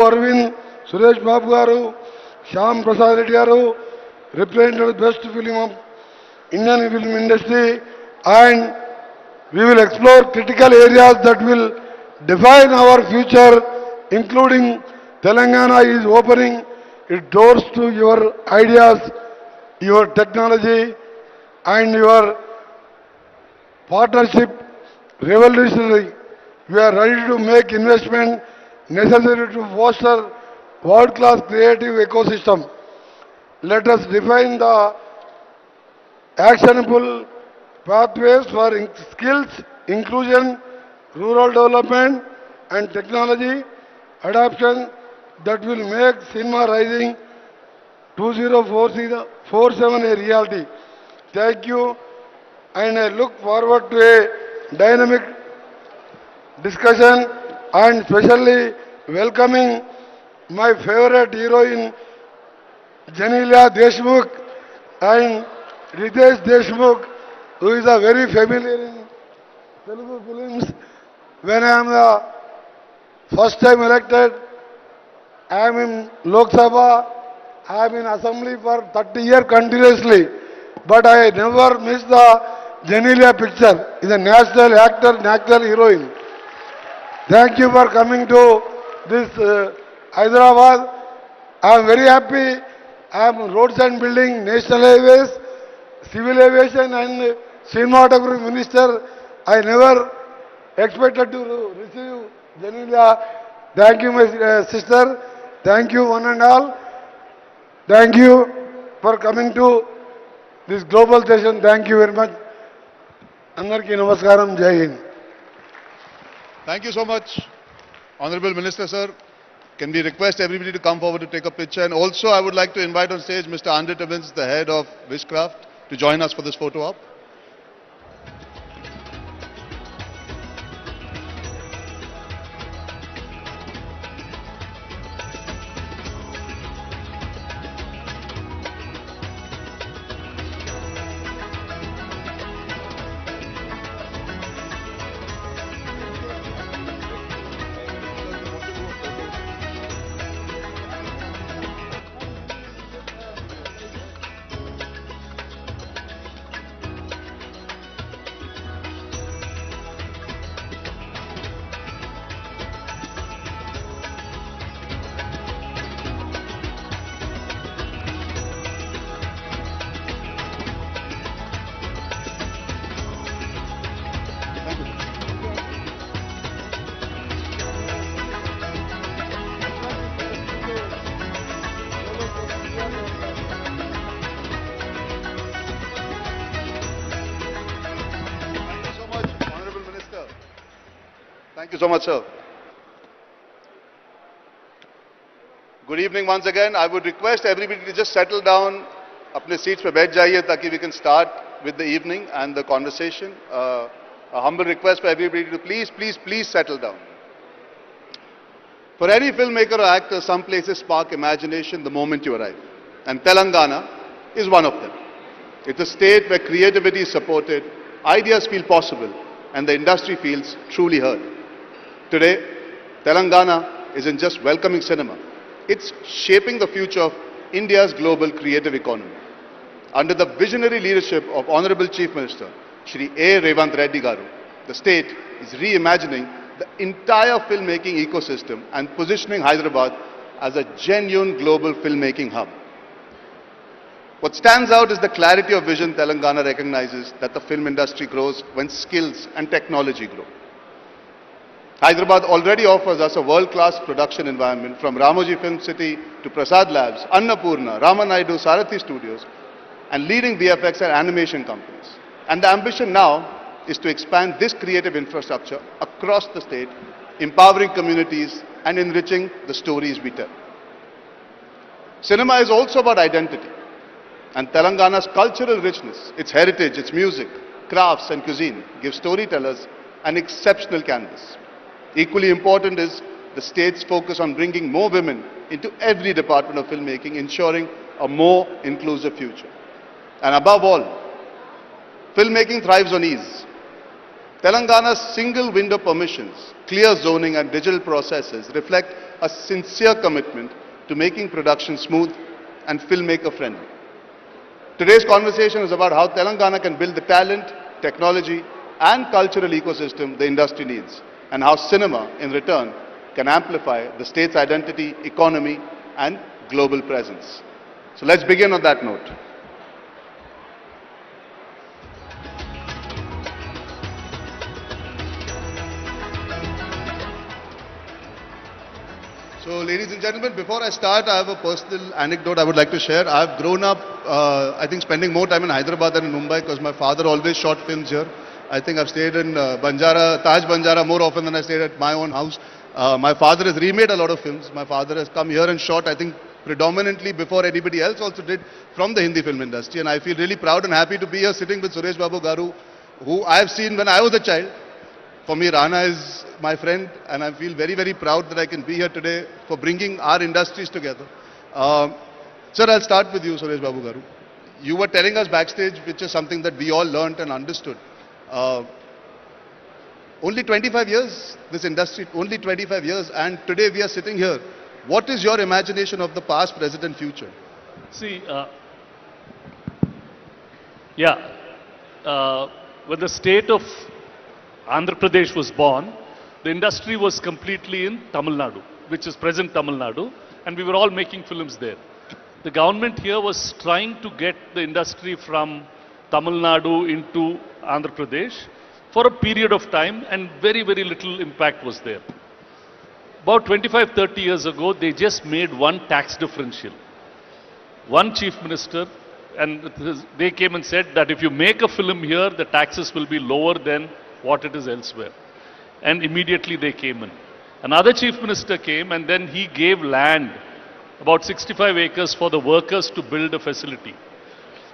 Arvind, Suresh Babu garu, Shyam Prasad Reddy garu, represented the best film of Indian film industry, and we will explore critical areas that will define our future, including Telangana is opening its doors to your ideas, your technology, and your partnership revolutionary. We are ready to make investment necessary to foster world-class creative ecosystem. Let us define the actionable pathways for skills, inclusion, rural development and technology adoption that will make cinema rising 2047 a reality. Thank you, and I look forward to a dynamic discussion and especially welcoming my favorite heroine Janelia Deshmukh and Ritesh Deshmukh, who is a very familiar in Telugu films. When I am the first time elected, I am in Lok Sabha, I am in Assembly for 30 years continuously, but I never miss the Janelia picture. Is a national actor, national heroine. Thank you for coming to this Hyderabad. I am very happy. I am roads and building, national highways, civil aviation and cinematography minister. I never expected to receive Janelia. Thank you, my sister. Thank you, one and all. Thank you for coming to this global session. Thank you very much. Andarki namaskaram. Jai Hind. Thank you so much, Honorable Minister, sir. Can we request everybody to come forward to take a picture? And also, I would like to invite on stage Mr. Andre Timmins, the head of Wishcraft, to join us for this photo op. Thank you so much, sir. Good evening once again. I would request everybody to just settle down. अपने seats पे बैठ जाइए ताकि we can start with the evening and the conversation. A humble request for everybody to please settle down. For any filmmaker or actor, some places spark imagination the moment you arrive. And Telangana is one of them. It's a state where creativity is supported, ideas feel possible, and the industry feels truly heard. Today, Telangana isn't just welcoming cinema. It's shaping the future of India's global creative economy. Under the visionary leadership of Honorable Chief Minister, Shri A. Revanth Reddy garu, the state is reimagining the entire filmmaking ecosystem and positioning Hyderabad as a genuine global filmmaking hub. What stands out is the clarity of vision. Telangana recognizes that the film industry grows when skills and technology grow. Hyderabad already offers us a world-class production environment, from Ramoji Film City to Prasad Labs, Annapurna, Ramanaidu, Sarathi Studios, and leading VFX and animation companies. And the ambition now is to expand this creative infrastructure across the state, empowering communities and enriching the stories we tell. Cinema is also about identity, and Telangana's cultural richness, its heritage, its music, crafts and cuisine give storytellers an exceptional canvas. Equally important is the state's focus on bringing more women into every department of filmmaking, ensuring a more inclusive future. And above all, filmmaking thrives on ease. Telangana's single window permissions, clear zoning and digital processes reflect a sincere commitment to making production smooth and filmmaker friendly. Today's conversation is about how Telangana can build the talent, technology and cultural ecosystem the industry needs, and how cinema, in return, can amplify the state's identity, economy and global presence. So let's begin on that note. So, ladies and gentlemen, before I start, I have a personal anecdote I would like to share. I've grown up, I think, spending more time in Hyderabad than in Mumbai because my father always shot films here. I think I've stayed in Taj Banjara more often than I stayed at my own house. My father has remade a lot of films. My father has come here and shot, I think, predominantly before anybody else also did from the Hindi film industry. And I feel really proud and happy to be here sitting with Suresh Babu Garu, who I have seen when I was a child. For me, Rana is my friend, and I feel very, very proud that I can be here today for bringing our industries together. Sir, I'll start with you, Suresh Babu Garu. You were telling us backstage, which is something that we all learnt and understood. Only 25 years, this industry, only 25 years, and today we are sitting here. What is your imagination of the past, present and future? See, when the state of Andhra Pradesh was born, the industry was completely in Tamil Nadu, which is present Tamil Nadu, and we were all making films there. The government here was trying to get the industry from Tamil Nadu into Andhra Pradesh for a period of time, and very, very little impact was there. About 25-30 years ago, they just made one tax differential. One chief minister, and they came and said that if you make a film here, the taxes will be lower than what it is elsewhere. And immediately they came in. Another chief minister came, and then he gave land, about 65 acres, for the workers to build a facility.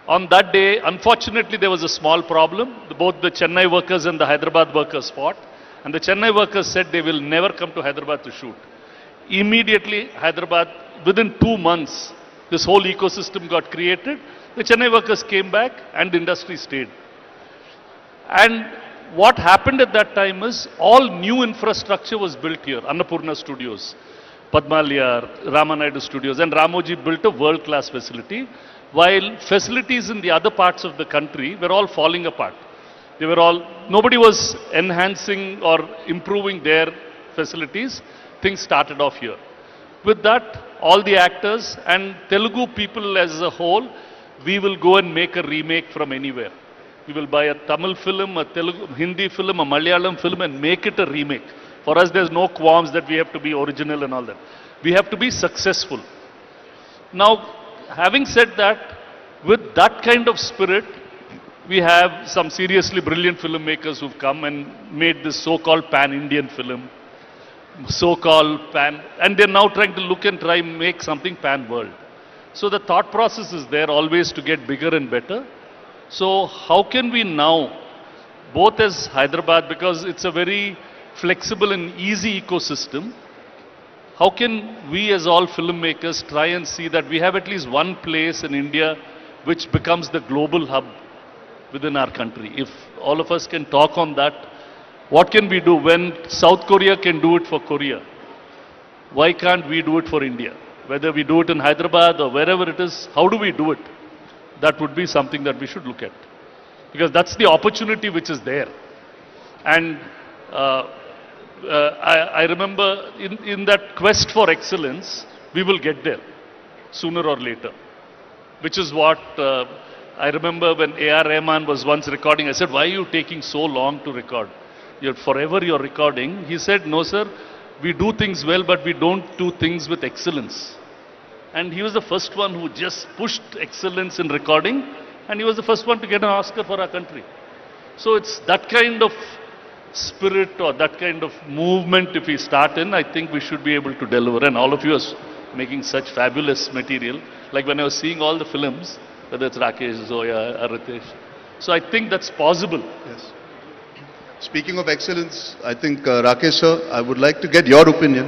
On that day, unfortunately, there was a small problem. Both the Chennai workers and the Hyderabad workers fought. And the Chennai workers said they will never come to Hyderabad to shoot. Immediately, Hyderabad, within 2 months, this whole ecosystem got created. The Chennai workers came back and the industry stayed. And what happened at that time is all new infrastructure was built here. Annapurna Studios, Padmalya, Ramanaidu Studios, and Ramoji built a world-class facility, while facilities in the other parts of the country were all falling apart. They were all, nobody was enhancing or improving their facilities. Things started off here. With that, all the actors and Telugu people as a whole, we will go and make a remake from anywhere. We will buy a Tamil film, a Telugu, Hindi film, a Malayalam film and make it a remake. For us, there's no qualms that we have to be original and all that. We have to be successful. Now, having said that, with that kind of spirit, we have some seriously brilliant filmmakers who've come and made this so-called pan-Indian film, so-called pan, and they're now trying to look and try and make something pan-world. So the thought process is there always to get bigger and better. So how can we now, both as Hyderabad, because it's a very flexible and easy ecosystem, how can we as all filmmakers try and see that we have at least one place in India which becomes the global hub within our country? If all of us can talk on that, what can we do when South Korea can do it for Korea? Why can't we do it for India? Whether we do it in Hyderabad or wherever it is, how do we do it? That would be something that we should look at. Because that's the opportunity which is there. And I remember in that quest for excellence, we will get there sooner or later. Which is what I remember when A.R. Rahman was once recording. I said, why are you taking so long to record? You're recording. He said, no sir, we do things well, but we don't do things with excellence. And he was the first one who just pushed excellence in recording, and he was the first one to get an Oscar for our country. So it's that kind of spirit or that kind of movement if we start in, I think we should be able to deliver. And all of you are making such fabulous material. Like when I was seeing all the films, whether it's Rakesh, Zoya, or Ritesh. So I think that's possible. Yes. Speaking of excellence, I think Rakesh sir, I would like to get your opinion.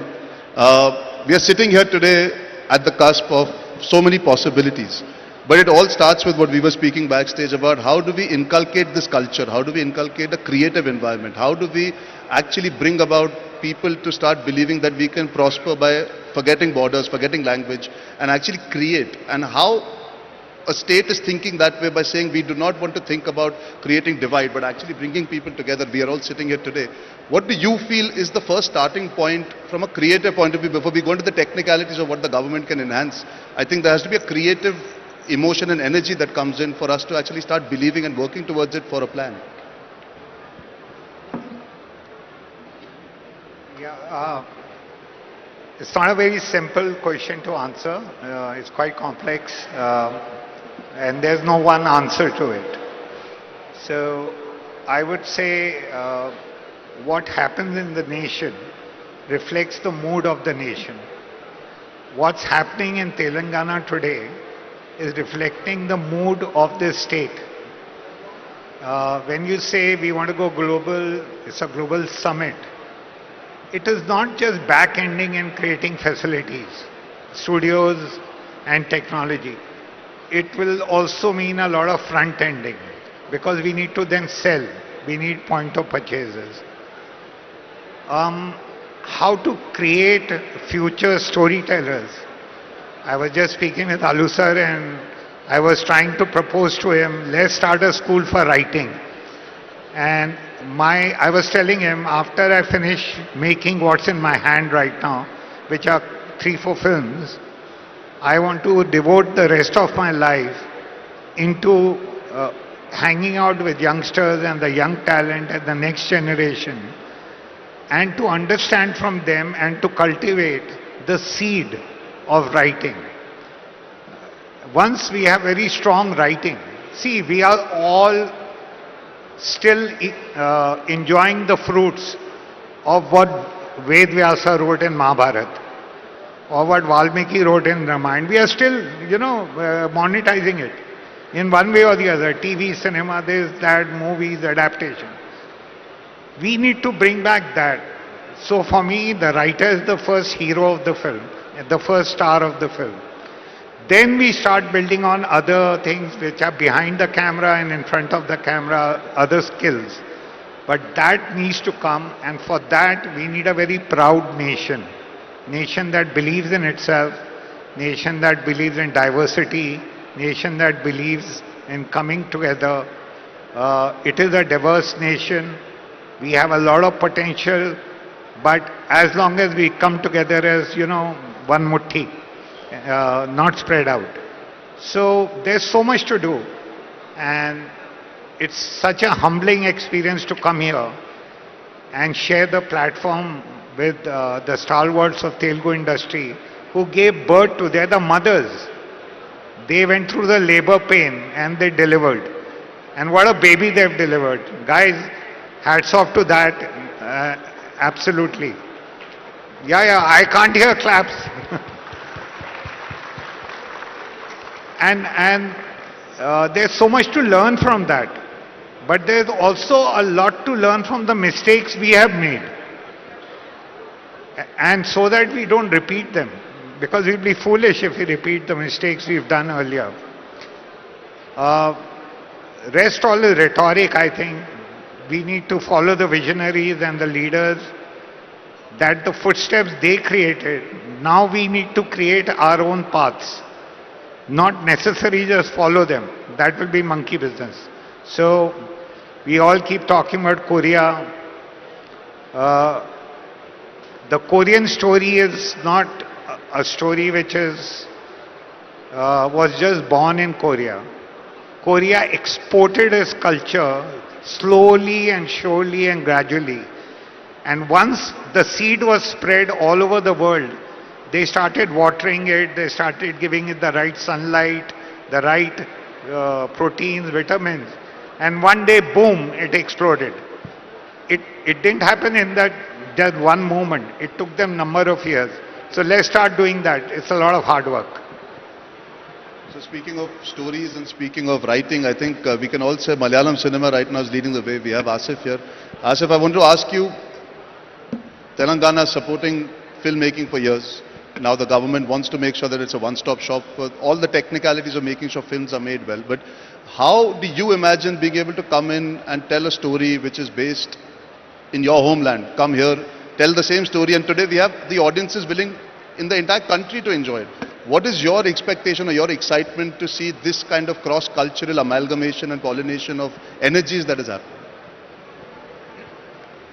We are sitting here today at the cusp of so many possibilities. But it all starts with what we were speaking backstage about. How do we inculcate this culture? How do we inculcate a creative environment? How do we actually bring about people to start believing that we can prosper by forgetting borders, forgetting language, and actually create? And how a state is thinking that way by saying we do not want to think about creating divide, but actually bringing people together. We are all sitting here today. What do you feel is the first starting point from a creative point of view before we go into the technicalities of what the government can enhance? I think there has to be a creative emotion and energy that comes in for us to actually start believing and working towards it for a plan. Yeah, it's not a very simple question to answer. It's quite complex, and there's no one answer to it. So I would say what happens in the nation reflects the mood of the nation. What's happening in Telangana today is reflecting the mood of this state. When you say we want to go global, it's a global summit. It is not just back-ending and creating facilities, studios and technology. It will also mean a lot of front-ending because we need to then sell. We need point of purchases. How to create future storytellers. I was just speaking with Alu sir and I was trying to propose to him, let's start a school for writing. And I was telling him, after I finish making what's in my hand right now, which are 3-4 films, I want to devote the rest of my life into hanging out with youngsters and the young talent and the next generation, and to understand from them and to cultivate the seed of writing. Once we have very strong writing, see, we are all still enjoying the fruits of what Ved Vyasa wrote in Mahabharata or what Valmiki wrote in Ramayana. We are still, monetizing it in one way or the other. TV, cinema, this, that, movies, adaptation. We need to bring back that. So for me, the writer is the first hero of the film, the first star of the film. Then we start building on other things which are behind the camera and in front of the camera, other skills. But that needs to come, and for that we need a very proud nation. Nation that believes in itself, nation that believes in diversity, nation that believes in coming together. It is a diverse nation. We have a lot of potential, but as long as we come together as, one mutti, not spread out. So there's so much to do, and it's such a humbling experience to come here and share the platform with the stalwarts of Telugu industry who gave birth to, they're the mothers. They went through the labor pain and they delivered. And what a baby they've delivered. Guys, hats off to that. Absolutely. Yeah, I can't hear claps. And there's so much to learn from that. But there's also a lot to learn from the mistakes we have made. And so that we don't repeat them. Because we'll be foolish if we repeat the mistakes we've done earlier. Rest all is rhetoric, I think. We need to follow the visionaries and the leaders, that the footsteps they created. Now we need to create our own paths. Not necessarily just follow them. That will be monkey business. So we all keep talking about Korea. The Korean story is not a story which was just born in Korea. Korea exported its culture slowly and surely and gradually. And once the seed was spread all over the world, they started watering it, they started giving it the right sunlight, the right proteins, vitamins. And one day, boom, it exploded. It didn't happen in that just one moment. It took them number of years. So let's start doing that. It's a lot of hard work. So speaking of stories and speaking of writing, I think we can all say Malayalam cinema right now is leading the way. We have Asif here. Asif, I want to ask you, Telangana supporting filmmaking for years. Now the government wants to make sure that it's a one-stop shop for all the technicalities of making sure films are made well. But how do you imagine being able to come in and tell a story which is based in your homeland? Come here, tell the same story, and today we have the audiences willing in the entire country to enjoy it. What is your expectation or your excitement to see this kind of cross-cultural amalgamation and pollination of energies that is happening?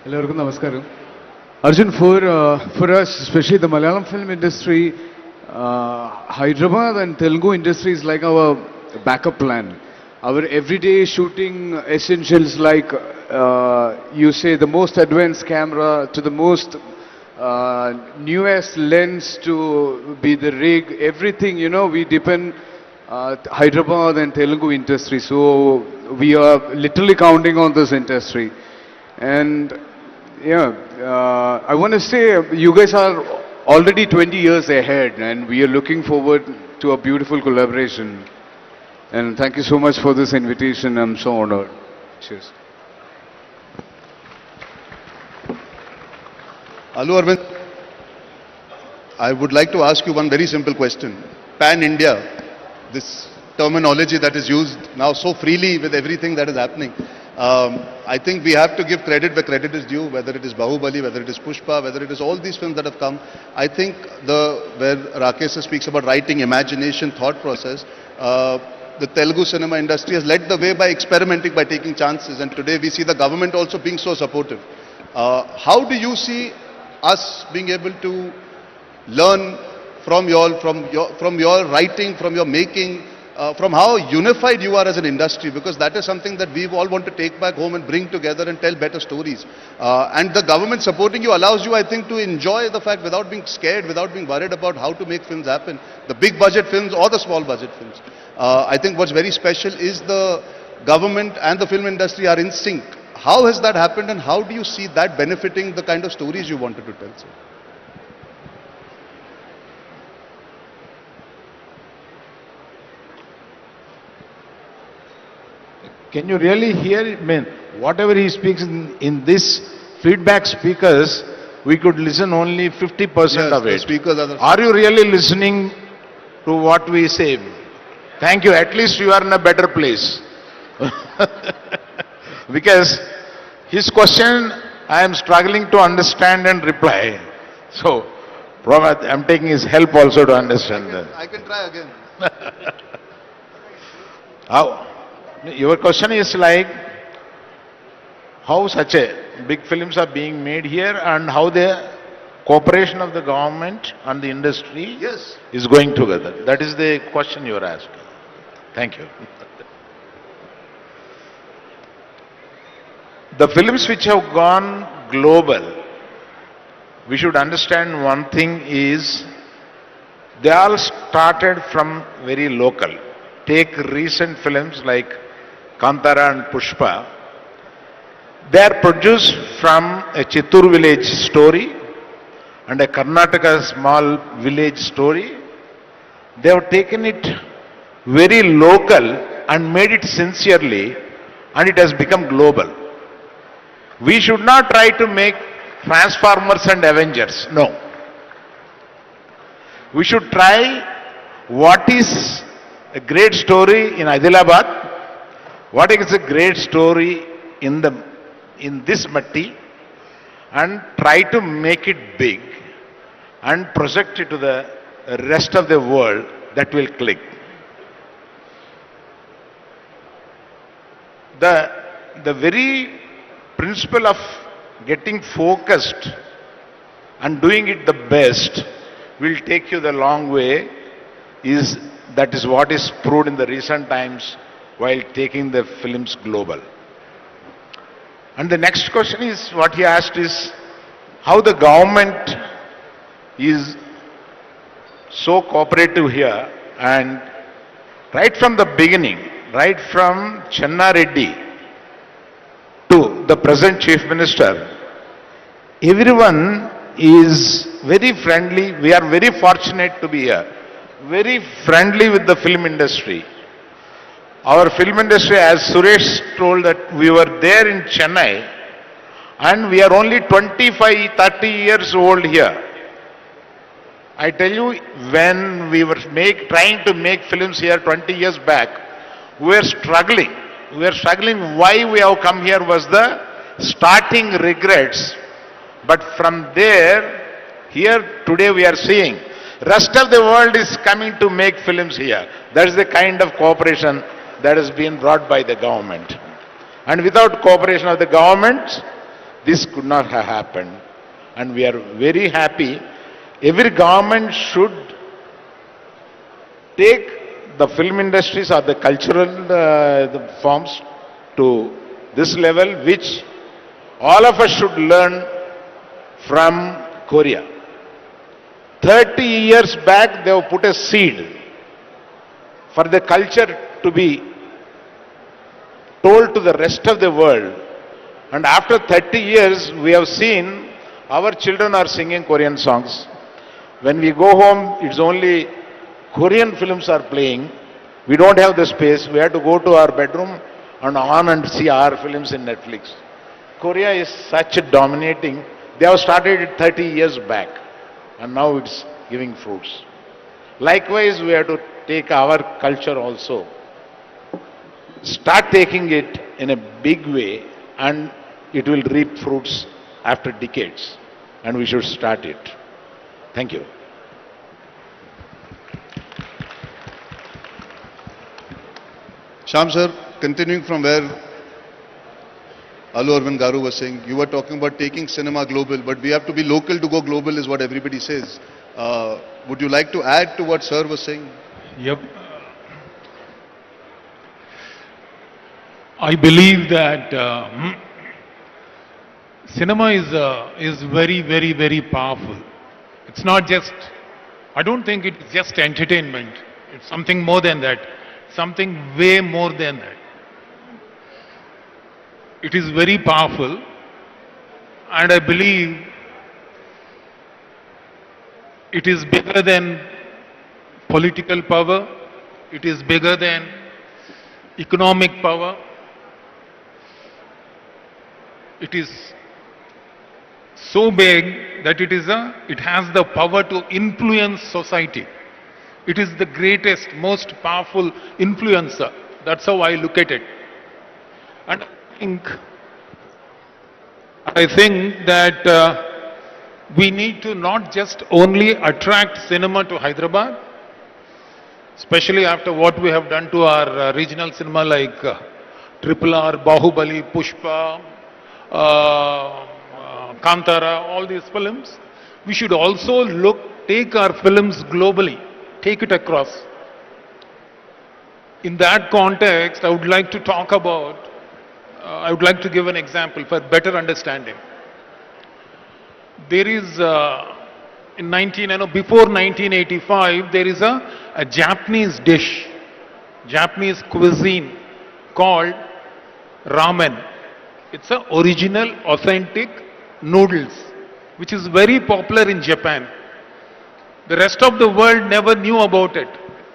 എല്ലാവർക്കും നമസ്കാരം. Arjun, for us, especially the Malayalam film industry, Hyderabad and Telugu industry is like our backup plan. Our everyday shooting essentials like, you say, the most advanced camera to the most newest lens to be the rig, everything, we depend Hyderabad and Telugu industry. So we are literally counting on this industry. And I want to say you guys are already 20 years ahead and we are looking forward to a beautiful collaboration. And thank you so much for this invitation. I'm so honored. Cheers. Alu Arvind, I would like to ask you one very simple question. Pan-India, this terminology that is used now so freely with everything that is happening. I think we have to give credit where credit is due, whether it is Bahubali, whether it is Pushpa, whether it is all these films that have come. I think where Rakesh speaks about writing, imagination, thought process, the Telugu cinema industry has led the way by experimenting, by taking chances, and today we see the government also being so supportive. How do you see us being able to learn from your writing, from your making, from how unified you are as an industry, because that is something that we all want to take back home and bring together and tell better stories. And the government supporting you allows you, I think, to enjoy the fact without being scared, without being worried about how to make films happen, the big budget films or the small budget films. I think what's very special is the government and the film industry are in sync. How has that happened and how do you see that benefiting the kind of stories you wanted to tell, sir? Can you really hear it? I mean, whatever he speaks in this feedback speakers, we could listen only 50% of The it. speakers Are you really listening to what we say? Thank you. At least you are in a better place. Because his question, I am struggling to understand and reply. So, probably I'm taking his help also to understand that. I can try again. How? Your question is like, how such a big films are being made here and how the cooperation of the government and the industry Yes. is going together. That is the question you are asking. Thank you. The films which have gone global, we should understand one thing is, they all started from very local. Take recent films like Kantara and Pushpa. They are produced from a Chittur village story and a Karnataka small village story. They have taken it very local and made it sincerely, and it has become global. We should not try to make Transformers and Avengers. No. We should try what is a great story in Adilabad, what is a great story in this matti, and try to make it big and project it to the rest of the world. That will click. The very principle of getting focused and doing it the best will take you the long way. That is what is proved in the recent times while taking the films global. And the next question is, what he asked is, how the government is so cooperative here, and right from the beginning, right from Channa Reddy to the present Chief Minister, everyone is very friendly. We are very fortunate to be here. Very friendly with the film industry. Our film industry, as Suresh told, that we were there in Chennai and we are only 25, 30 years old here. I tell you, when we were trying to make films here 20 years back, we were struggling. We were struggling. Why we have come here was the starting regrets. But from there, here today we are seeing, rest of the world is coming to make films here. That is the kind of cooperation that has been brought by the government. And without cooperation of the government, this could not have happened. And we are very happy. Every government should take the film industries or the cultural the forms to this level, which all of us should learn from Korea. 30 years back, they have put a seed for the culture to be told to the rest of the world. And after 30 years, we have seen our children are singing Korean songs. When we go home, it's only Korean films are playing. We don't have the space. We have to go to our bedroom and on and see our films in Netflix. Korea is such a dominating. They have started it 30 years back and now it's giving fruits. Likewise, we have to take our culture also. Start taking it in a big way and it will reap fruits after decades. And we should start it. Thank you. Shyam sir, continuing from where Allu Arvind Garu was saying, you were talking about taking cinema global, but we have to be local to go global is what everybody says. Would you like to add to what sir was saying? Yep. I believe that cinema is very, very, very powerful. It's not just, I don't think it's just entertainment. It's something more than that. Something way more than that. It is very powerful, and I believe it is bigger than political power. It is bigger than economic power. It is so big that it has the power to influence society. It is the greatest, most powerful influencer. That's how I look at it. And I think that we need to not just only attract cinema to Hyderabad, especially after what we have done to our regional cinema like Triple R, Bahubali, Pushpa, Kantara, all these films. We should also take our films globally, take it across. In that context, I would like to talk about, I would like to give an example for better understanding. There is, before 1985, there is a Japanese dish, Japanese cuisine called ramen. It's an original, authentic noodles, which is very popular in Japan. The rest of the world never knew about it.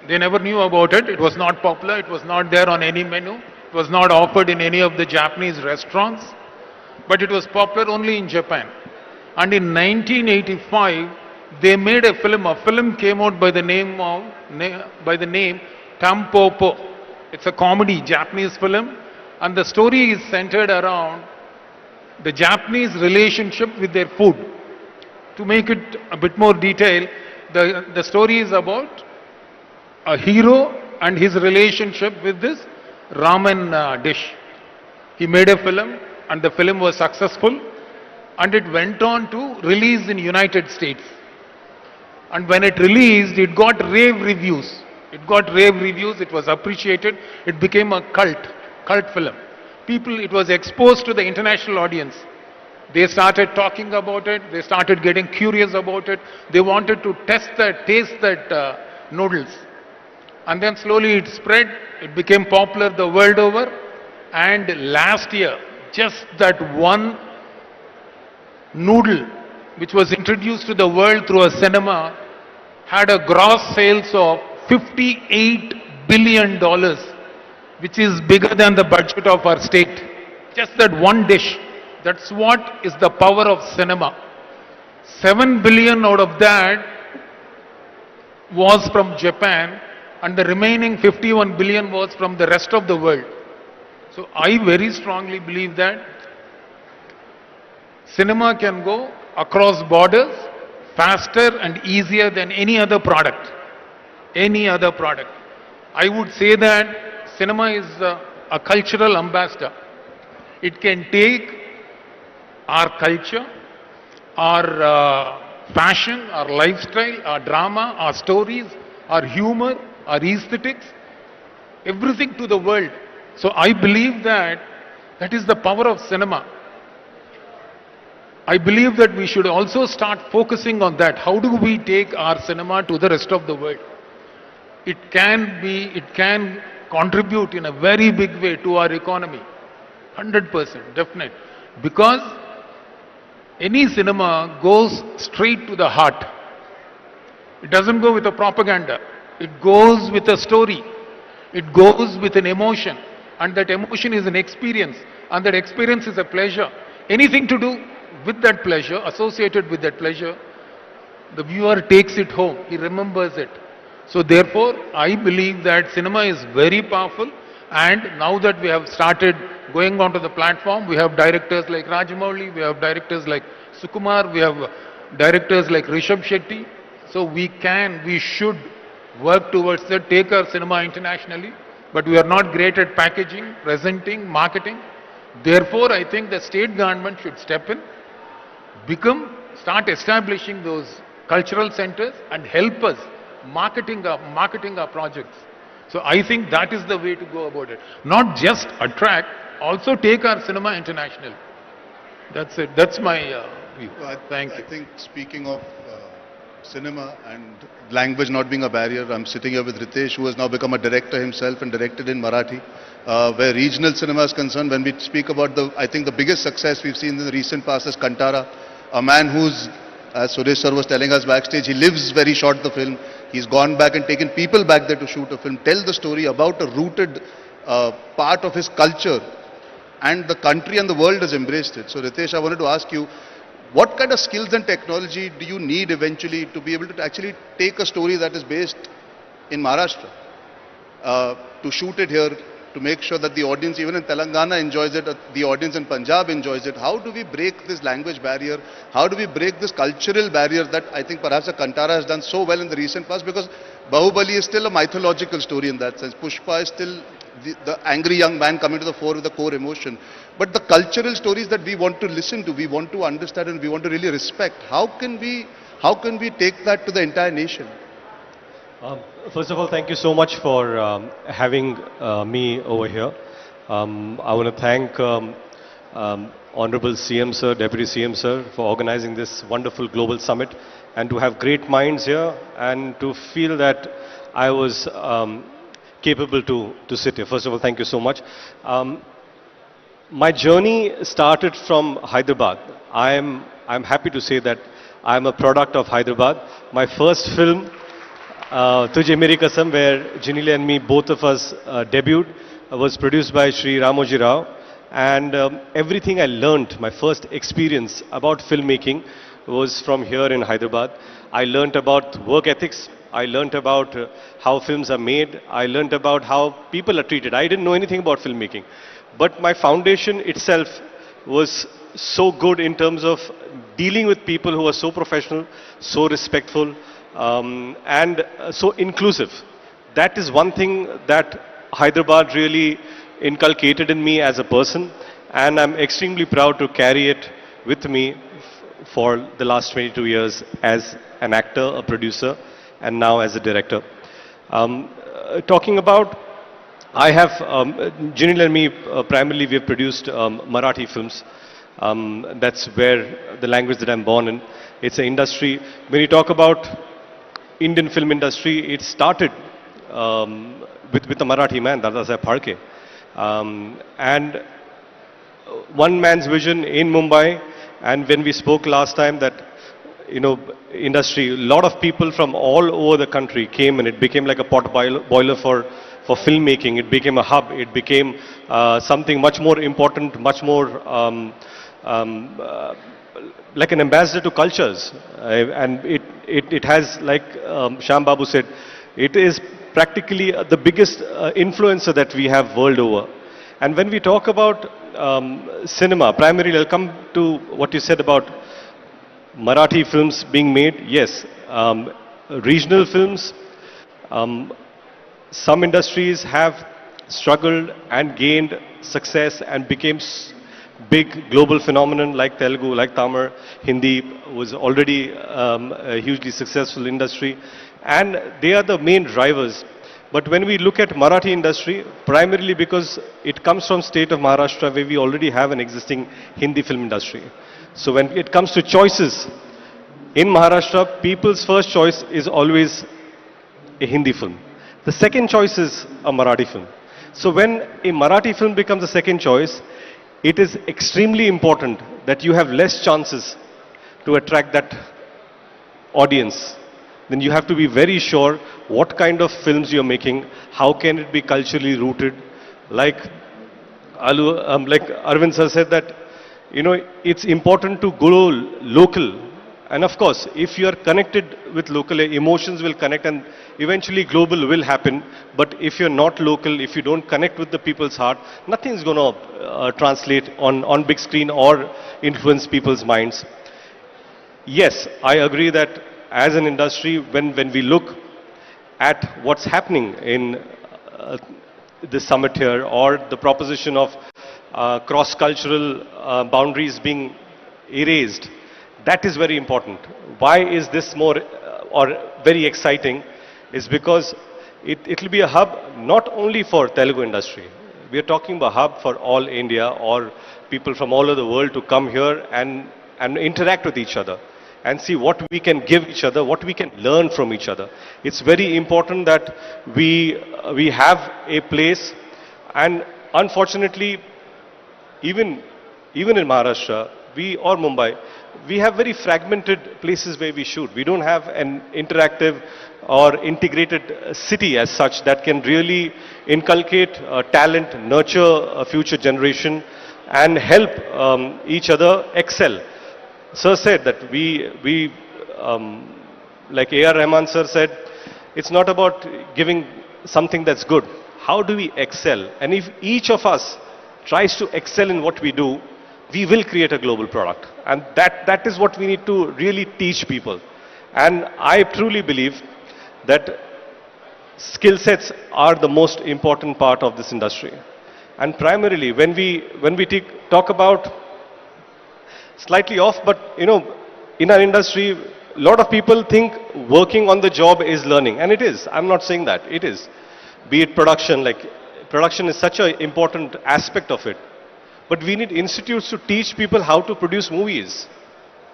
They never knew about it. It was not popular. It was not there on any menu. It was not offered in any of the Japanese restaurants. But it was popular only in Japan. And in 1985, they made a film. A film came out by the name Tampopo. It's a comedy, Japanese film. And the story is centered around the Japanese relationship with their food. To make it a bit more detailed, the story is about a hero and his relationship with this ramen dish. He made a film and the film was successful and it went on to release in United States. And when it released, it got rave reviews. It got rave reviews, it was appreciated, it became a cult film. It was exposed to the international audience. They started talking about it, they started getting curious about it, they wanted to taste that noodles. And then slowly it spread, it became popular the world over, and last year, just that one noodle which was introduced to the world through a cinema had a gross sales of $58 billion, which is bigger than the budget of our state. Just that one dish. That's what is the power of cinema. 7 billion out of that was from Japan and the remaining 51 billion was from the rest of the world. So I very strongly believe that cinema can go across borders faster and easier than any other product. Any other product. I would say that cinema is a cultural ambassador. It can take our culture, our fashion, our lifestyle, our drama, our stories, our humor, our aesthetics, everything to the world. So I believe that that is the power of cinema. I believe that we should also start focusing on that. How do we take our cinema to the rest of the world? It can contribute in a very big way to our economy. 100%, definite. Because any cinema goes straight to the heart. It doesn't go with a propaganda. It goes with a story. It goes with an emotion. And that emotion is an experience. And that experience is a pleasure. Anything to do with that pleasure, associated with that pleasure, the viewer takes it home. He remembers it. So therefore, I believe that cinema is very powerful. And now that we have started going onto the platform, we have directors like Rajamouli, we have directors like Sukumar, we have directors like Rishabh Shetty. So we should work towards that, take our cinema internationally. But we are not great at packaging, presenting, marketing. Therefore, I think the state government should step in, start establishing those cultural centers and help us marketing our projects. So I think that is the way to go about it. Not just attract, also take our cinema international. That's it. That's my view. Thank you. I think speaking of cinema and language not being a barrier, I'm sitting here with Ritesh, who has now become a director himself and directed in Marathi. Where regional cinema is concerned, when we speak about I think the biggest success we've seen in the recent past is Kantara, a man who's, as Suresh sir was telling us backstage, he lives where he shot the film. He's gone back and taken people back there to shoot a film, tell the story about a rooted part of his culture, and the country and the world has embraced it. So Ritesh, I wanted to ask you, what kind of skills and technology do you need eventually to be able to actually take a story that is based in Maharashtra, to shoot it here, to make sure that the audience, even in Telangana, enjoys it, the audience in Punjab enjoys it? How do we break this language barrier? How do we break this cultural barrier that I think perhaps a Kantara has done so well in the recent past? Because Bahubali is still a mythological story in that sense. Pushpa is still the angry young man coming to the fore with the core emotion. But the cultural stories that we want to listen to, we want to understand and we want to really respect, how can we take that to the entire nation? First of all, thank you so much for having me over here. I want to thank Honorable CM Sir, Deputy CM Sir, for organizing this wonderful global summit and to have great minds here and to feel that I was capable to sit here. First of all, thank you so much. My journey started from Hyderabad. I'm happy to say that I'm a product of Hyderabad. My first film, Tujhe Meri Kasam, where Ginili and me, both of us debuted, was produced by Shri Ramoji Rao. And everything I learned, my first experience about filmmaking was from here in Hyderabad. I learned about work ethics. I learned about how films are made. I learned about how people are treated. I didn't know anything about filmmaking. But my foundation itself was so good in terms of dealing with people who are so professional, so respectful, and so inclusive. That is one thing that Hyderabad really inculcated in me as a person, and I'm extremely proud to carry it with me for the last 22 years as an actor, a producer, and now as a director. Talking about, I have, Ginil and me, primarily we have produced Marathi films. That's where the language that I'm born in. It's an industry, when you talk about Indian film industry, it started with a Marathi man, Dadasaheb Phalke. And one man's vision in Mumbai, and when we spoke last time that, industry, a lot of people from all over the country came and it became like a pot boiler for filmmaking. It became a hub. It became something much more important, much more like an ambassador to cultures. And it has, like Sham Babu said, it is practically the biggest influencer that we have world over. And when we talk about cinema, primarily, I'll come to what you said about Marathi films being made. Yes, regional films, um, some industries have struggled and gained success and became big global phenomenon like Telugu, like Tamil. Hindi was already a hugely successful industry, and they are the main drivers. But when we look at Marathi industry, primarily because it comes from state of Maharashtra where we already have an existing Hindi film industry. So when it comes to choices, in Maharashtra, people's first choice is always a Hindi film. The second choice is a Marathi film. So when a Marathi film becomes the second choice, it is extremely important that you have less chances to attract that audience. Then you have to be very sure what kind of films you're making, how can it be culturally rooted. Like, like Arvind sir said that, it's important to go local. And of course, if you are connected with local, emotions will connect and eventually global will happen. But if you're not local, if you don't connect with the people's heart, nothing's going to translate on big screen or influence people's minds. Yes, I agree that as an industry, when we look at what's happening in the summit here or the proposition of cross-cultural boundaries being erased, that is very important. Why is this more or very exciting? Is because it will be a hub not only for Telugu industry. We are talking about a hub for all India or people from all over the world to come here and interact with each other and see what we can give each other, what we can learn from each other. It's very important that we have a place, and unfortunately, even in Maharashtra, or Mumbai, we have very fragmented places where we shoot. We don't have an interactive or integrated city as such that can really inculcate talent, nurture a future generation, and help each other excel. Sir said that like A.R. Rahman sir said, it's not about giving something that's good. How do we excel? And if each of us tries to excel in what we do, we will create a global product. And that is what we need to really teach people. And I truly believe that skill sets are the most important part of this industry. And primarily, when we talk about, slightly off, but in our industry, a lot of people think working on the job is learning. And it is. I'm not saying that. It is. Be it production, like production is such an important aspect of it. But we need institutes to teach people how to produce movies,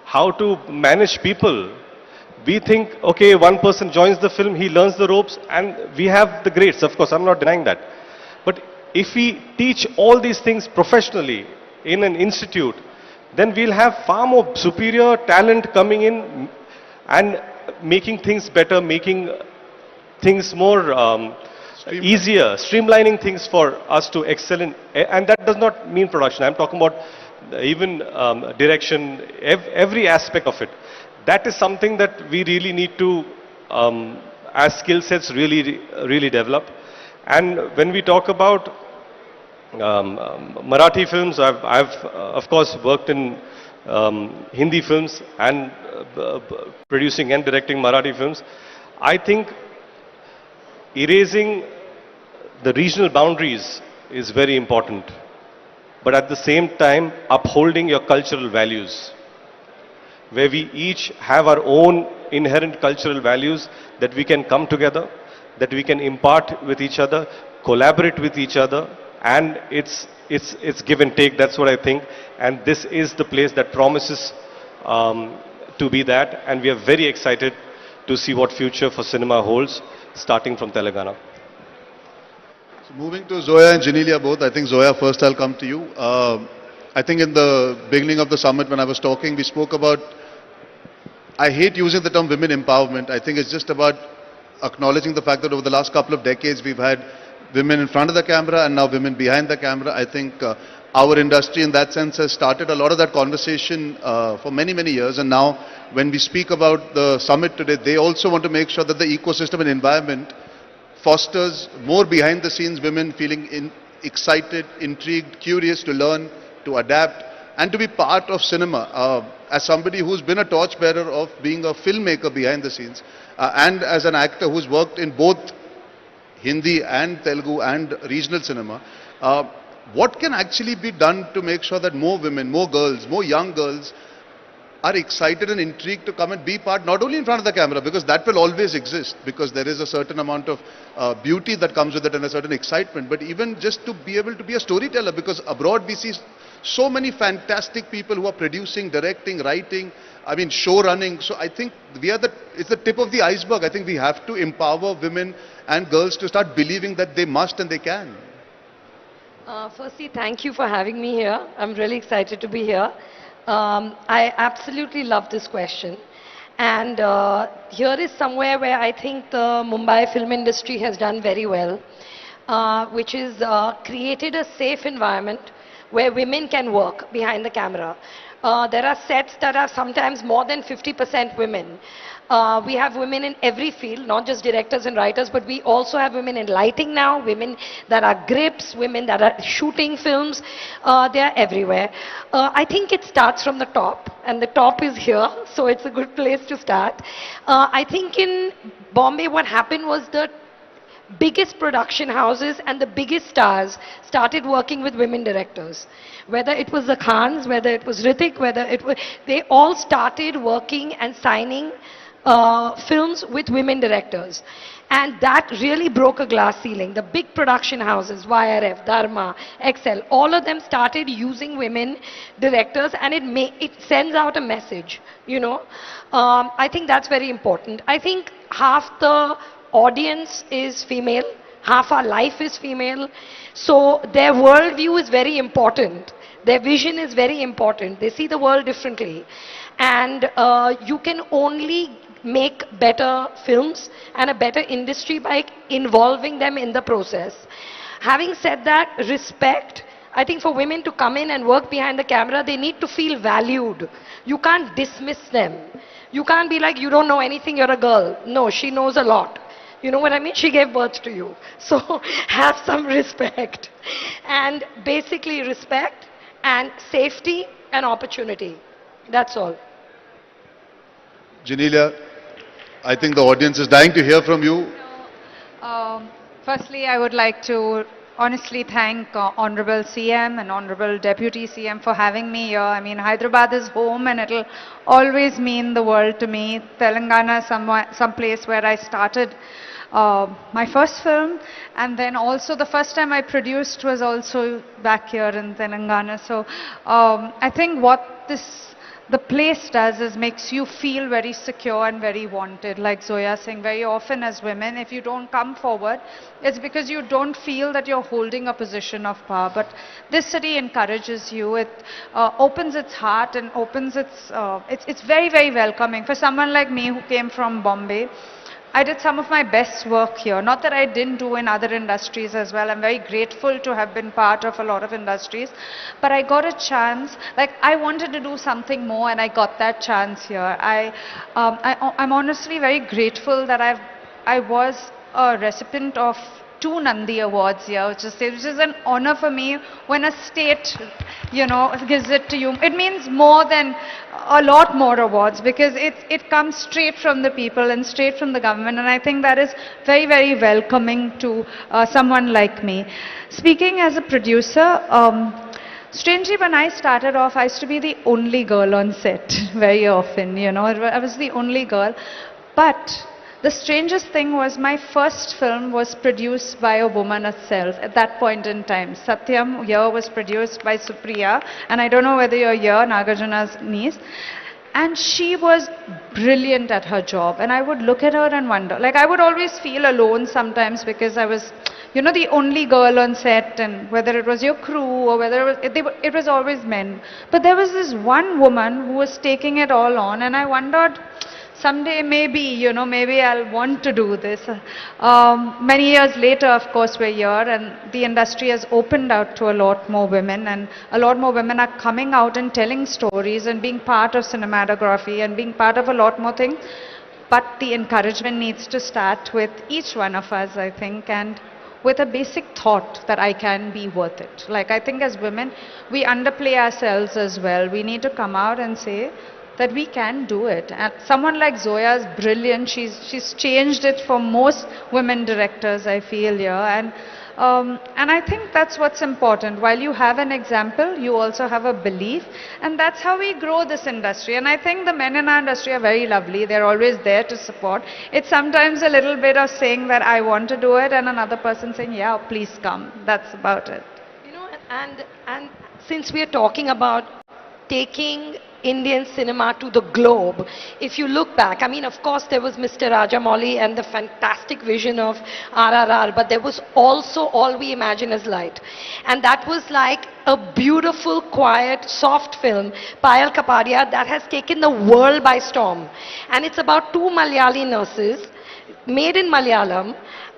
how to manage people. We think, okay, one person joins the film, he learns the ropes, and we have the grades. Of course, I'm not denying that. But if we teach all these things professionally in an institute, then we'll have far more superior talent coming in and making things better, making things more easier, streamlining things for us to excel in. And that does not mean production. I'm talking about even direction, every aspect of it. That is something that we really need to, as skill sets, really develop. And when we talk about Marathi films, I've of course worked in Hindi films and producing and directing Marathi films. I think erasing the regional boundaries is very important, but at the same time upholding your cultural values, where we each have our own inherent cultural values that we can come together, that we can impart with each other, collaborate with each other, and it's give and take. That's what I think, and this is the place that promises to be that, and we are very excited to see what future for cinema holds, starting from Telangana. So moving to Zoya and Genelia both, I think Zoya, first I'll come to you. I think in the beginning of the summit when I was talking, we spoke about, I hate using the term women empowerment. I think it's just about acknowledging the fact that over the last couple of decades we've had women in front of the camera and now women behind the camera. I think our industry in that sense has started a lot of that conversation for many, many years. And now when we speak about the summit today, they also want to make sure that the ecosystem and environment fosters more behind the scenes women feeling excited, intrigued, curious to learn, to adapt, and to be part of cinema. As somebody who's been a torchbearer of being a filmmaker behind the scenes, and as an actor who's worked in both Hindi and Telugu and regional cinema, what can actually be done to make sure that more women, more girls, more young girls are excited and intrigued to come and be part, not only in front of the camera, because that will always exist, because there is a certain amount of beauty that comes with it and a certain excitement, but even just to be able to be a storyteller, because abroad we see so many fantastic people who are producing, directing, writing, I mean, show running. So I think it's the tip of the iceberg. I think we have to empower women and girls to start believing that they must and they can. Firstly, thank you for having me here. I'm really excited to be here. I absolutely love this question. And here is somewhere where I think the Mumbai film industry has done very well, which is created a safe environment where women can work behind the camera. There are sets that are sometimes more than 50% women. We have women in every field, not just directors and writers, but we also have women in lighting now, women that are grips, women that are shooting films. They are everywhere. I think it starts from the top, and the top is here, so it's a good place to start. I think in Bombay what happened was the biggest production houses and the biggest stars started working with women directors. Whether it was the Khans, whether it was Hrithik, they all started working and signing films with women directors. And that really broke a glass ceiling. The big production houses, YRF, Dharma, Excel, all of them started using women directors, and it sends out a message, you know. I think that's very important. I think half the audience is female, half our life is female, so their worldview is very important. Their vision is very important. They see the world differently. And you can only make better films and a better industry by involving them in the process. Having said that, respect. I think for women to come in and work behind the camera, they need to feel valued. You can't dismiss them. You can't be like, you don't know anything, you're a girl. No, she knows a lot. You know what I mean? She gave birth to you. So have some respect. And basically respect and safety and opportunity. That's all. Janelia, I think the audience is dying to hear from you. Firstly, I would like to honestly thank Honorable CM and Honorable Deputy CM for having me here. I mean, Hyderabad is home and it'll always mean the world to me. Telangana is some place where I started my first film, and then also the first time I produced was also back here in Telangana. So I think what the place does is makes you feel very secure and very wanted. Like Zoya saying, very often as women, if you don't come forward, it's because you don't feel that you're holding a position of power. But this city encourages you. It opens its heart and opens it's very, very welcoming. For someone like me who came from Bombay, I did some of my best work here. Not that I didn't do in other industries as well. I'm very grateful to have been part of a lot of industries. But I got a chance, like I wanted to do something more and I got that chance here. I'm honestly very grateful that I was a recipient of 2 Nandi Awards here, which is an honor for me when a state, gives it to you. It means more than a lot more awards because it comes straight from the people and straight from the government, and I think that is very, very welcoming to someone like me. Speaking as a producer, strangely, when I started off, I used to be the only girl on set very often, I was the only girl. But the strangest thing was my first film was produced by a woman herself at that point in time. Satyam here was produced by Supriya, and I don't know whether you're here, Nagarjuna's niece. And she was brilliant at her job, and I would look at her and wonder. Like I would always feel alone sometimes because I was, the only girl on set, and whether it was your crew or whether it was always men. But there was this one woman who was taking it all on, and I wondered, someday maybe, maybe I'll want to do this. Many years later, of course, we're here and the industry has opened out to a lot more women, and a lot more women are coming out and telling stories and being part of cinematography and being part of a lot more things. But the encouragement needs to start with each one of us, I think, and with a basic thought that I can be worth it. Like, I think as women, we underplay ourselves as well. We need to come out and say that we can do it. And someone like Zoya is brilliant. She's changed it for most women directors, I feel, here. And I think that's what's important. While you have an example, you also have a belief, and that's how we grow this industry. And I think the men in our industry are very lovely. They're always there to support. It's sometimes a little bit of saying that I want to do it, and another person saying, yeah, please come. That's about it. And since we are talking about taking Indian cinema to the globe, if you look back, I mean, of course, there was Mr. Rajamouli and the fantastic vision of RRR, but there was also All We Imagine Is Light. And that was like a beautiful, quiet, soft film, Payal Kapadia, that has taken the world by storm. And it's about two Malayali nurses, made in Malayalam,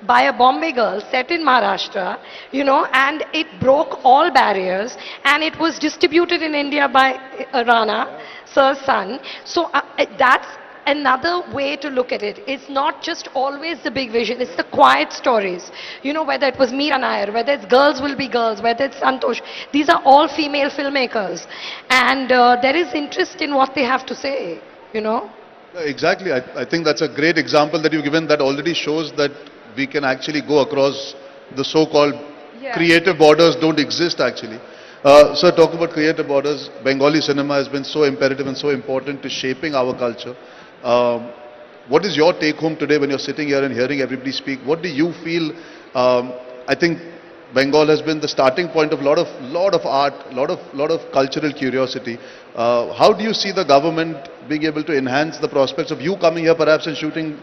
by a Bombay girl set in Maharashtra, and it broke all barriers, and it was distributed in India by Rana, Sir's son. So that's another way to look at it. It's not just always the big vision, it's the quiet stories. Whether it was Meera Nair, whether it's Girls Will Be Girls, whether it's Santosh, these are all female filmmakers. And there is interest in what they have to say. Yeah, exactly. I think that's a great example that you've given that already shows that we can actually go across the so-called creative borders don't exist actually. Sir, talk about creative borders. Bengali cinema has been so imperative and so important to shaping our culture. What is your take home today when you're sitting here and hearing everybody speak? What do you feel? I think Bengal has been the starting point of lot of art, lot of cultural curiosity. How do you see the government being able to enhance the prospects of you coming here perhaps and shooting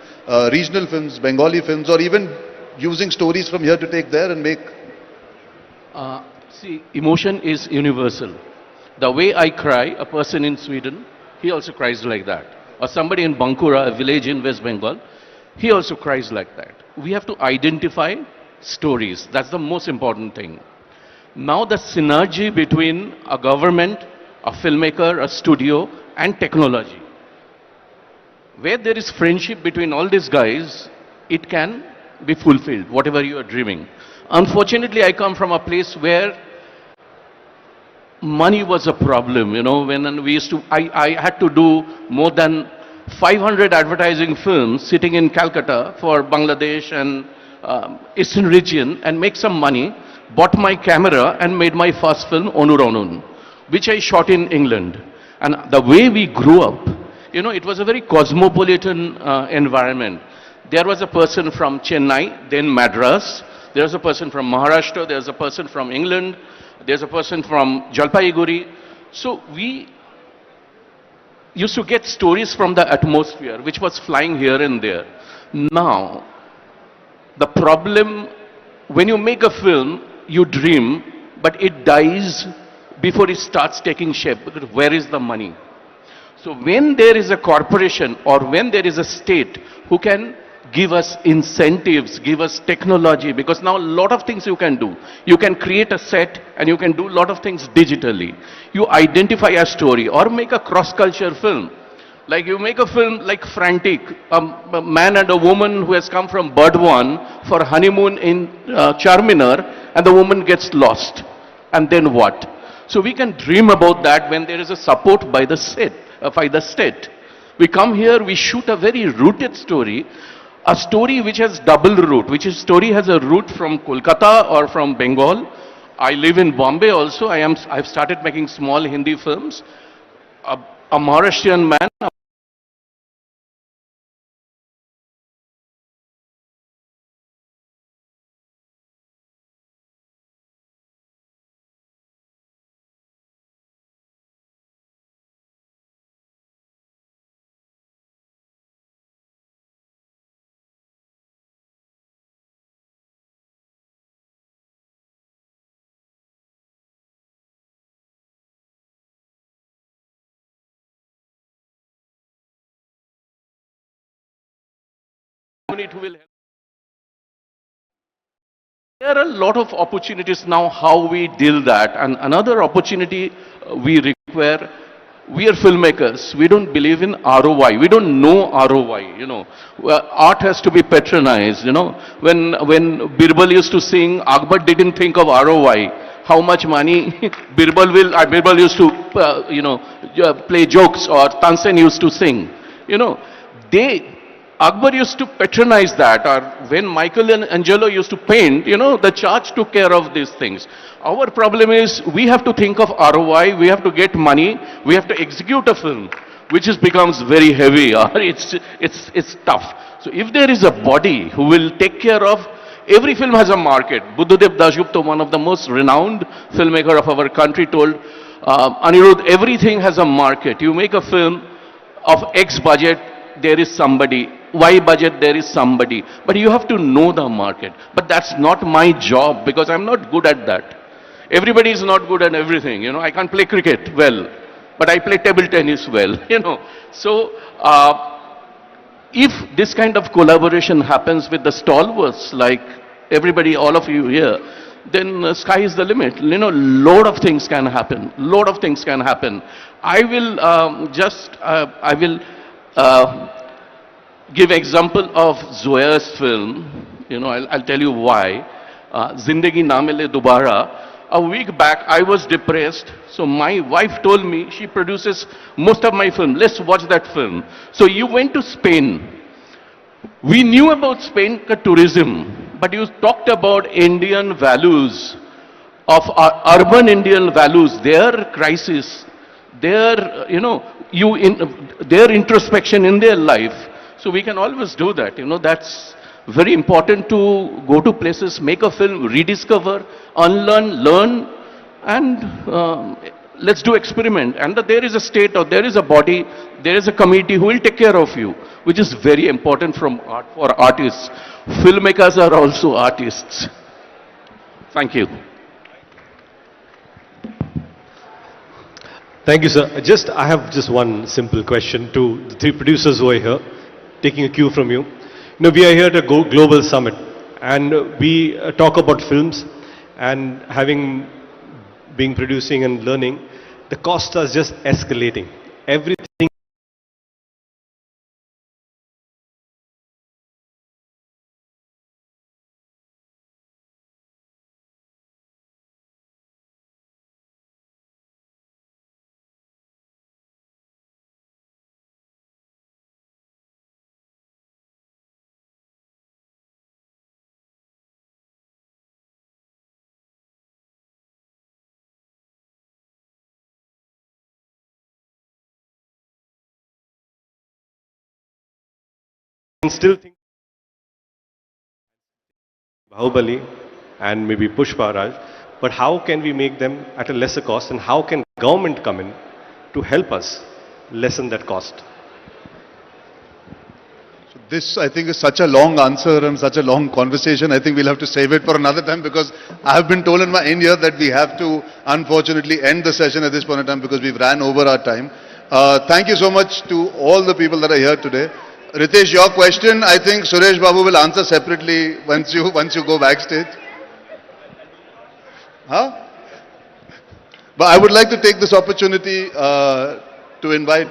regional films, Bengali films, or even using stories from here to take there and make? See, emotion is universal. The way I cry, a person in Sweden, he also cries like that. Or somebody in Bankura, a village in West Bengal, he also cries like that. We have to identify stories. That's the most important thing. Now the synergy between a government, a filmmaker, a studio, and technology. Where there is friendship between all these guys, it can be fulfilled, whatever you are dreaming. Unfortunately, I come from a place where money was a problem, when we used to, I had to do more than 500 advertising films sitting in Calcutta for Bangladesh and Eastern region and make some money, bought my camera and made my first film, Onur Onun, which I shot in England. And the way we grew up, it was a very cosmopolitan environment. There was a person from Chennai, then Madras. There was a person from Maharashtra. There was a person from England. There's a person from Jalpaiguri. So we used to get stories from the atmosphere, which was flying here and there. Now, the problem, when you make a film, you dream, but it dies before it starts taking shape. Because where is the money? So when there is a corporation or when there is a state who can give us incentives, give us technology, because now a lot of things you can do. You can create a set and you can do a lot of things digitally. You identify a story or make a cross-culture film. Like you make a film like Frantic, a man and a woman who has come from Burdwan for honeymoon in Charminar, and the woman gets lost. And then what? So we can dream about that when there is a support by the state. We come here, we shoot a very rooted story, a story which has double root, story has a root from Kolkata or from Bengal. I live in Bombay also. I've started making small Hindi films. A Maharashtrian man, unit who will help. There are a lot of opportunities now how we deal that. And another opportunity we require, we are filmmakers. We don't believe in ROI. We don't know ROI, you know. Art has to be patronized, you know. When Birbal used to sing, Akbar didn't think of ROI. How much money Birbal used to, play jokes, or Tansen used to sing. You know, Akbar used to patronize that, or when Michelangelo used to paint, you know, the church took care of these things. Our problem is we have to think of ROI, we have to get money, we have to execute a film, which becomes very heavy, or it's tough. So if there is a body who will take care of, every film has a market. Buddhadev Dasgupta, one of the most renowned filmmaker of our country, told Anirudh, everything has a market. You make a film of X budget, there is somebody. Y budget, there is somebody. But you have to know the market. But that's not my job, because I'm not good at that. Everybody is not good at everything. You know, I can't play cricket well, but I play table tennis well. You know, so if this kind of collaboration happens with the stalwarts, like everybody, all of you here, then sky is the limit. You know, lot of things can happen. Lot of things can happen. I will give example of Zoya's film. You know, I'll tell you why. Zindagi Na Mile Dobara. A week back, I was depressed. So my wife told me, she produces most of my film. Let's watch that film. So you went to Spain. We knew about Spain tourism, but you talked about Indian values, of urban Indian values, their crisis, their, you know, their introspection in their life. So we can always do that. You know, that's very important, to go to places, make a film, rediscover, unlearn, learn, and let's do experiment. And that there is a state, or there is a body, there is a committee who will take care of you, which is very important for artists. Filmmakers are also artists. Thank you. Thank you, sir. I have just one simple question to the three producers who are here, taking a cue from you. You know, we are here at a global summit, and we talk about films, and been producing and learning, the costs are just escalating. Everything. Still think Bahubali and maybe Pushpa Raj, but how can we make them at a lesser cost, and how can government come in to help us lessen that cost? So this, I think, is such a long answer and such a long conversation. I think we'll have to save it for another time, because I have been told in my end here that we have to unfortunately end the session at this point in time, because we've ran over our time. Thank you so much to all the people that are here today. Ritesh, your question, I think Suresh Babu will answer separately once you go backstage. Huh? But I would like to take this opportunity to invite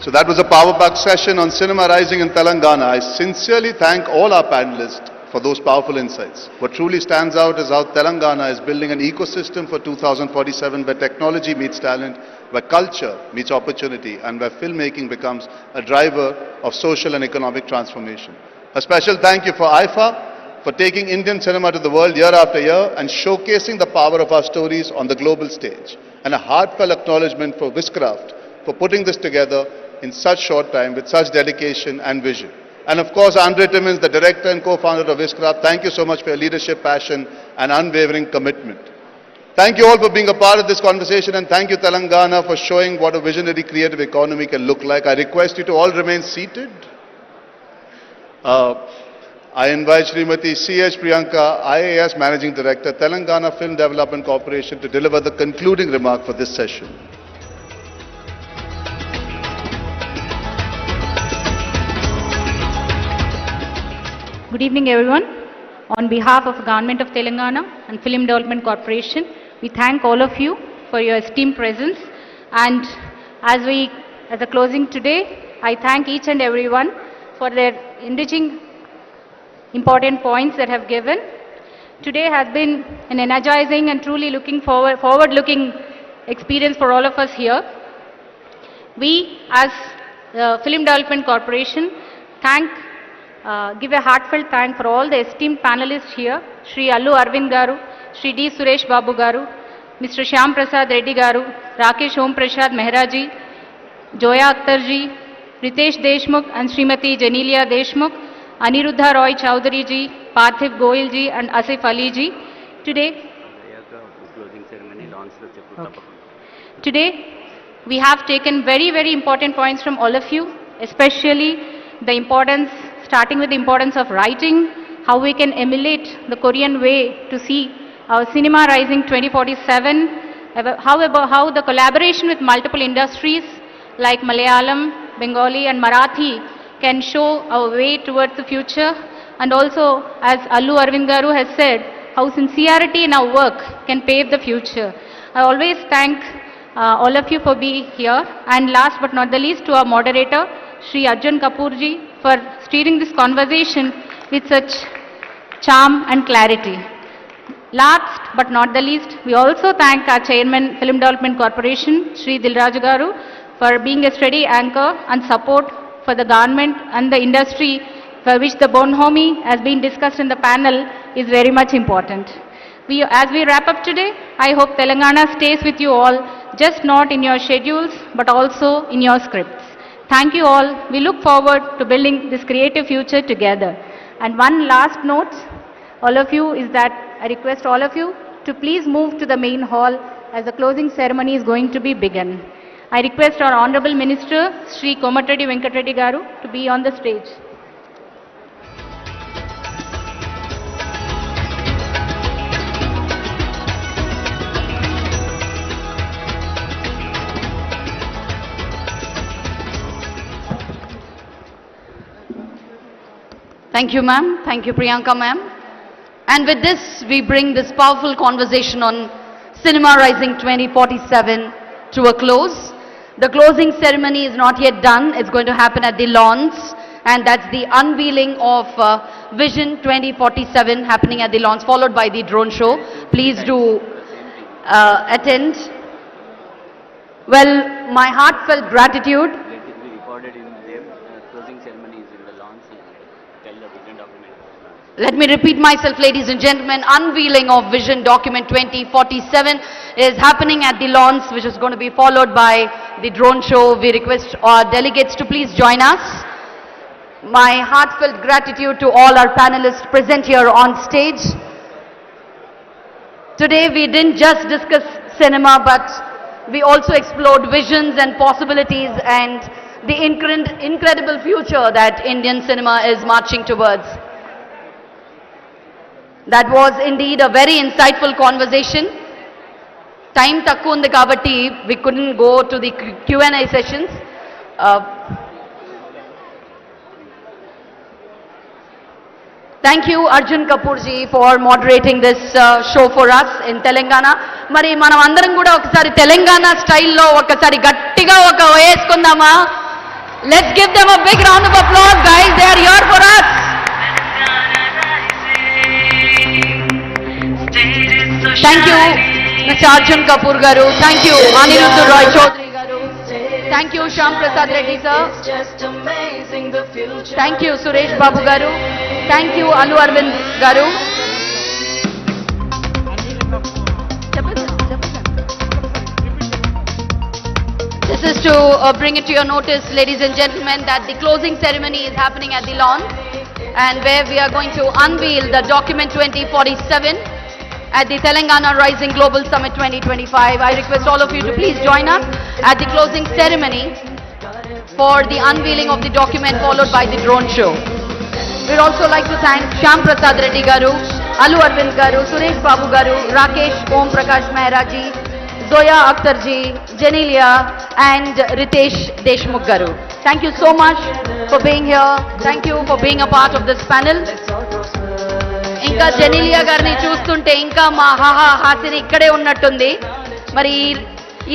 So that was a power pack session on cinema rising in Telangana. I sincerely thank all our panelists for those powerful insights. What truly stands out is how Telangana is building an ecosystem for 2047 where technology meets talent, where culture meets opportunity, and where filmmaking becomes a driver of social and economic transformation. A special thank you for IFA for taking Indian cinema to the world year after year and showcasing the power of our stories on the global stage. And a heartfelt acknowledgement for Wishcraft for putting this together in such short time with such dedication and vision. And of course, Andre Timmins, the director and co-founder of Wishcraft, thank you so much for your leadership, passion and unwavering commitment. Thank you all for being a part of this conversation, and thank you Telangana for showing what a visionary creative economy can look like. I request you to all remain seated. I invite Srimati C.H. Priyanka, IAS Managing Director, Telangana Film Development Corporation, to deliver the concluding remark for this session. Good evening, everyone. On behalf of the Government of Telangana and Film Development Corporation, we thank all of you for your esteemed presence. And as a closing today, I thank each and everyone for their enriching important points that have given. Today has been an energizing and truly forward-looking experience for all of us here. We, as the Film Development Corporation, give a heartfelt thank for all the esteemed panelists here, Shri Allu Arvind Garu, Shri D. Suresh Babu Garu, Mr. Shyam Prasad Reddy Garu, Rakesh Om Prasad Mehraji, Joya Akhtar ji, Ritesh Deshmukh and Srimati Janelia Deshmukh, Aniruddha Roy Chowdhury ji, Parthiv Goyal ji and Asif Ali ji. Today, we have taken very, very important points from all of you, especially the importance, starting with the importance of writing, how we can emulate the Korean way to see our cinema rising 2047, how the collaboration with multiple industries like Malayalam, Bengali and Marathi can show our way towards the future, and also, as Allu Arvind Garu has said, how sincerity in our work can pave the future. I always thank all of you for being here, and last but not the least to our moderator, Shri Arjun Kapoor ji, for steering this conversation with such charm and clarity. Last but not the least, we also thank our Chairman, Film Development Corporation, Shri Dilraju Garu, for being a steady anchor and support for the government and the industry, for which the bonhomie, as been discussed in the panel, is very much important. As we wrap up today, I hope Telangana stays with you all, just not in your schedules, but also in your scripts. Thank you all. We look forward to building this creative future together. And one last note, all of you, is that I request all of you to please move to the main hall as the closing ceremony is going to be begun. I request our Honorable Minister, Shri Komatreddy Venkatreddy Garu, to be on the stage. Thank you, ma'am. Thank you, Priyanka, ma'am. And with this, we bring this powerful conversation on Cinema Rising 2047 to a close. The closing ceremony is not yet done. It's going to happen at the lawns, and that's the unveiling of Vision 2047 happening at the lawns, followed by the drone show. Please do attend. Well, my heartfelt gratitude. Let me repeat myself, ladies and gentlemen. Unveiling of Vision Document 2047 is happening at the lawns, which is going to be followed by the drone show. We request our delegates to please join us. My heartfelt gratitude to all our panelists present here on stage. Today we didn't just discuss cinema, but we also explored visions and possibilities and the incredible future that Indian cinema is marching towards. That was indeed a very insightful conversation. Time takku undi kabatti we couldn't go to the Q&A sessions. Thank you, Arjun Kapoor ji, for moderating this show for us in Telangana. Mari manam andaram kuda okasari Telangana style lo okasari gattiga oka veskundama. Let's give them a big round of applause, guys. They are here for us. Thank you, Mr. Arjun Kapoor Garu. Thank you, Aniruddha Roy Chowdhury Garu. Thank you, Shyam Prasad Reddy sir. Thank you, Suresh Babu Garu. Thank you, Allu Arvind Garu. This is to bring it to your notice, ladies and gentlemen, that the closing ceremony is happening at the lawn, and where we are going to unveil the document 2047 at the Telangana Rising Global Summit 2025. I request all of you to please join us at the closing ceremony for the unveiling of the document, followed by the drone show. We'd also like to thank Shyam Prasad Reddy Garu, Alu Arvind Garu, Suresh Babu Garu, Rakesh Om Prakash Mehra ji, Zoya Akhtar ji, Janelia and Ritesh Deshmukh Garu. Thank you so much for being here. Thank you for being a part of this panel. ఇంకా జెనీలియా గారిని చూస్తుంటే ఇంకా మా హాహా హాసిని ఇక్కడే ఉన్నట్టుంది. మరి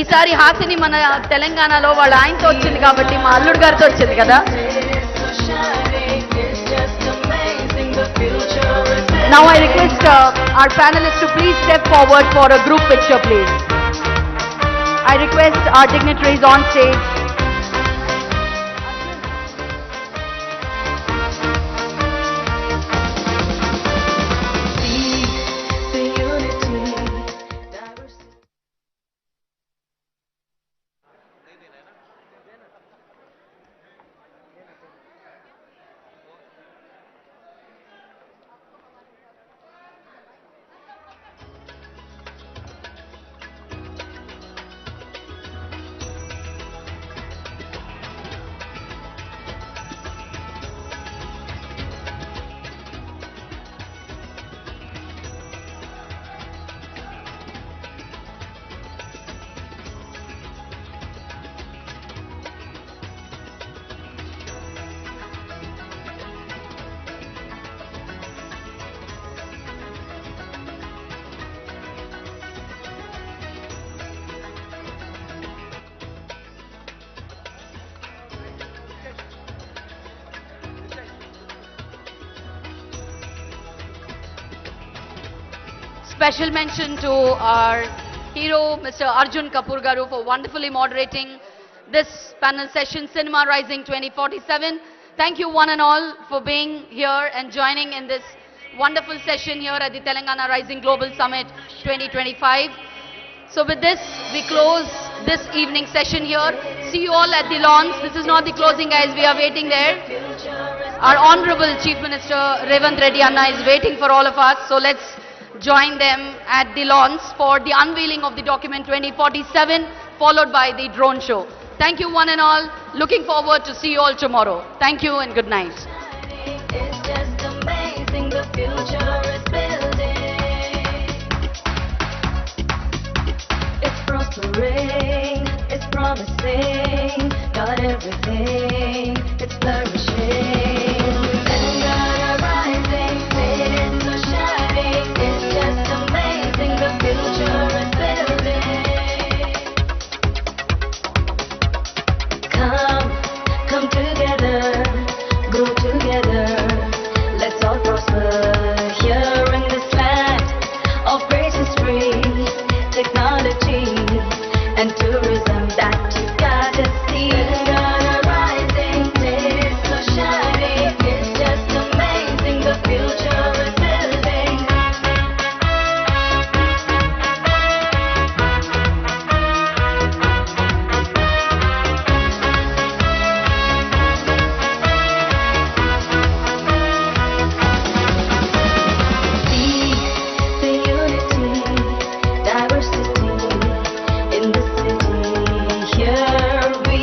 ఈసారి హాసిని మన తెలంగాణలో వాళ్ళ ఆయనతో వచ్చింది కాబట్టి మా అల్లుడు గారితో వచ్చింది కదా. Now I request our panelists to please step forward for a group picture, please. I request our dignitaries on stage. Special mention to our hero, Mr. Arjun Kapoor Garu, for wonderfully moderating this panel session, Cinema Rising 2047. Thank you one and all for being here and joining in this wonderful session here at the Telangana Rising Global Summit 2025. So with this, we close this evening session here. See you all at the lawns. This is not the closing, guys. We are waiting there. Our Honorable Chief Minister Revanth Reddy Anna is waiting for all of us. So let's join them at the lawns for the unveiling of the document 2047, followed by the drone show. Thank you one and all. Looking forward to see you all tomorrow. Thank you and good night. It's just amazing, the future is building. It's prospering, it's promising, got everything, it's flourishing. Telangana rising, it's so shining. It's just amazing, the future is building. Come together, grow together. Let's all prosper here in this land of great history, technology, and tourism that you gotta see. Telangana rising, it's so shining. It's just amazing, the future is building. See the unity, diversity in the city. Here we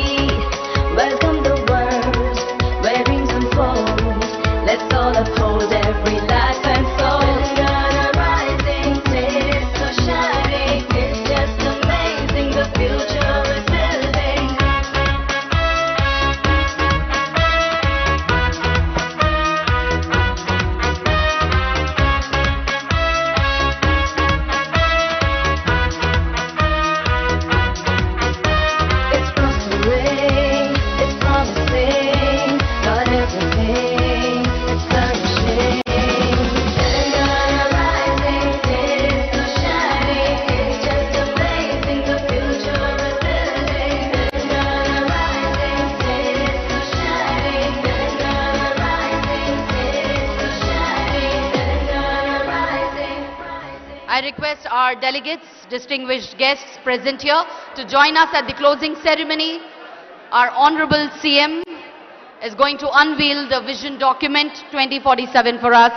welcome the world where dreams unfold. Let's all uphold every life and soul. Telangana rising, it's so shining. It's just amazing, the future is building. It's prospering, it's promising, got everything, it's flourishing. Telangana rising, it's so shining. It's just amazing, the future is building. Telangana rising, it's so shining. Telangana rising, it's so shining. Telangana rising. I request our delegates, distinguished guests present here to join us at the closing ceremony. Our Honorable CM is going to unveil the vision document 2047 for us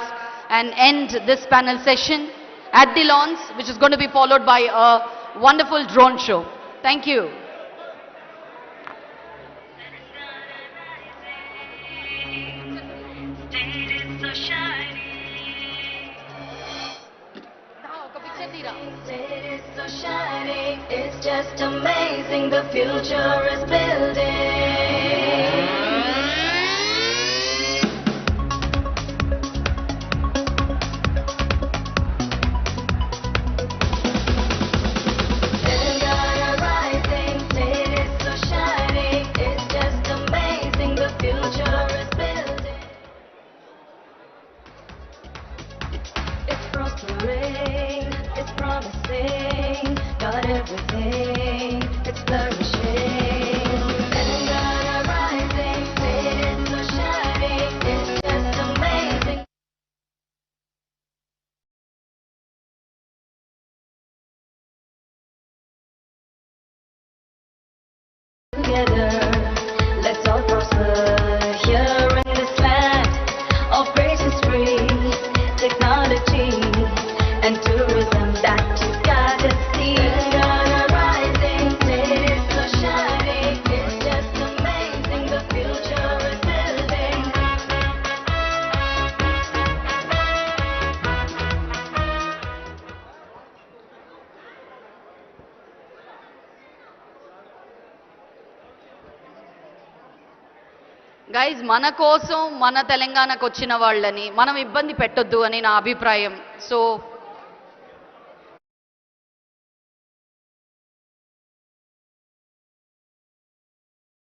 and end this panel session at the lawns, which is going to be followed by a wonderful drone show. Thank you. State is State is so shining, it's just amazing, the future is building. Telangana rising, state is so shining, it's just amazing, the future is building. It's prospering, it's promising, got everything, it's flourishing. Telangana rising, state is so shining, it's just amazing. Together, let's all prosper here in this land of great history, technology, and tourism that you gotta see. Telangana rising, state is so shining, it's just amazing, the future is building. Guys మన కోసం మన తెలంగాణకు వచ్చిన వాళ్ళని మనం ఇబ్బంది పెట్టొద్దు అని నా అభిప్రాయం. సో